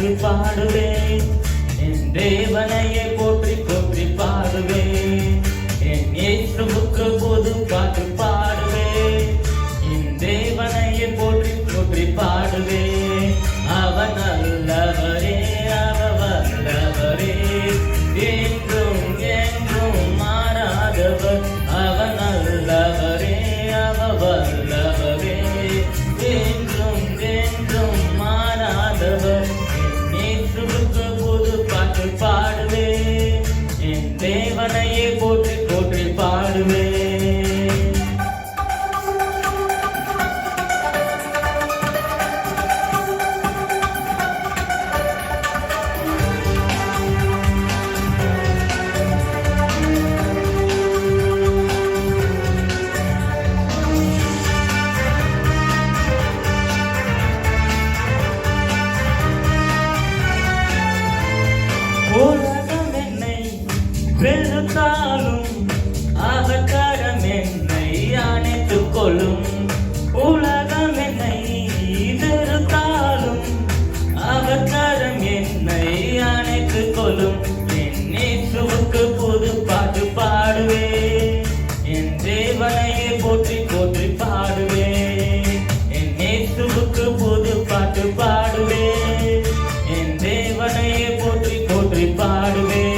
பாட்டு பாடுவேன். என் தேவனையே போற்றி போற்றி பாடுவேன். என் இயேசுவுக்கு புது பாட்டு பாடுவேன். என் தேவனையே போற்றி போற்றி பாடுவேன். அவன் நல்லவரே, அவர் வல்லவரே, என்றும் என்றும் மாறாதவர். அவன் நல்லவரே, அவர் வல்லவரே, என்றும் என்றும் மாறாதவர். என் இயேசுவுக்கு புது பாட்டு பாடுவேன். என் தேவனையே போற்றி போற்றி பாடுவேன். உலகம் என்னை வெறுத்தாலும் அவர் கரம் என்னை அணைத்துக் கொள்ளும். உலகம் என்னை வெறுத்தாலும் அவர் கரம் என்னை அணைத்துக் கொள்ளும். என் இயேசுவுக்கு புது பாட்டு பாடுவேன். என் தேவனையே போற்றி போற்றி பாடுவேன். என் இயேசுவுக்கு புது பாட்டு பாடுவேன். என் தேவனையே போற்றி போற்றி பாடுவேன்.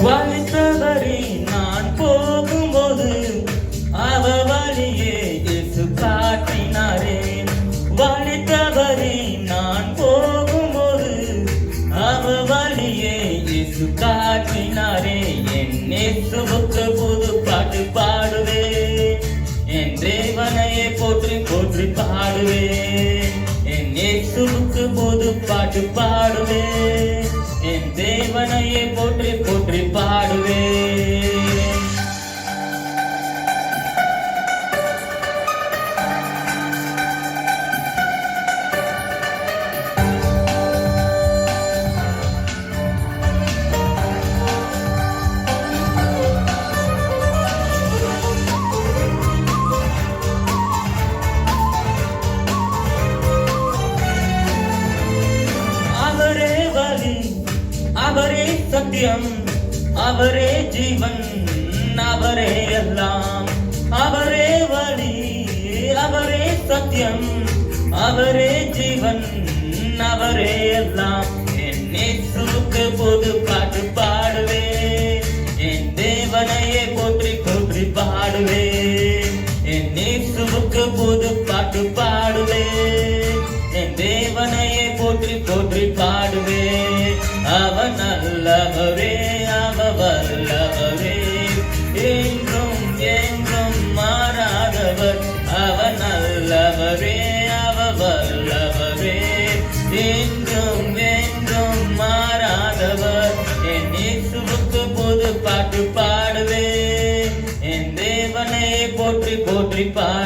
வழித்தவறி நான் போகும்போது அவர் வழியே இயேசு காட்டினாரே. வழித்தவறி நான் போகும்போது அவர் வழியே இயேசு காட்டினாரே. என் இயேசுவுக்கு புது பாட்டு பாடுவேன். என் தேவனையே போற்றி போற்றி பாடுவேன். என் இயேசுவுக்கு புது பாட்டு பாடுவேன். என் தேவனையே போற்றி போற்றி பாடுவேன். அவரே வழி, அவரே சத்தியம், அவரே ஜீவன், அவரே எல்லாம். அவரே வழி, அவரே சத்தியம், அவரே ஜீவன், அவரே எல்லாம். என் இயேசுவுக்கு புது பாட்டு பாடுவேன். என் தேவனையே போற்றி போற்றி பாடுவேன். என் இயேசுவுக்கு புது பாட்டு பாடுவேன். என் தேவனையே போற்றி போற்றி பாடுவேன். அவர் நல்லவரே, அவர் வல்லவரே, என்றும் என்றும் மாறாதவர். அவர் நல்லவரே, அவர் வல்லவரே, என்றும் என்றும் மாறாதவர். என் இயேசுவுக்கு புது பாட்டு பாடுவேன். என் தேவனையே போற்றி போற்றி பாடுவேன்.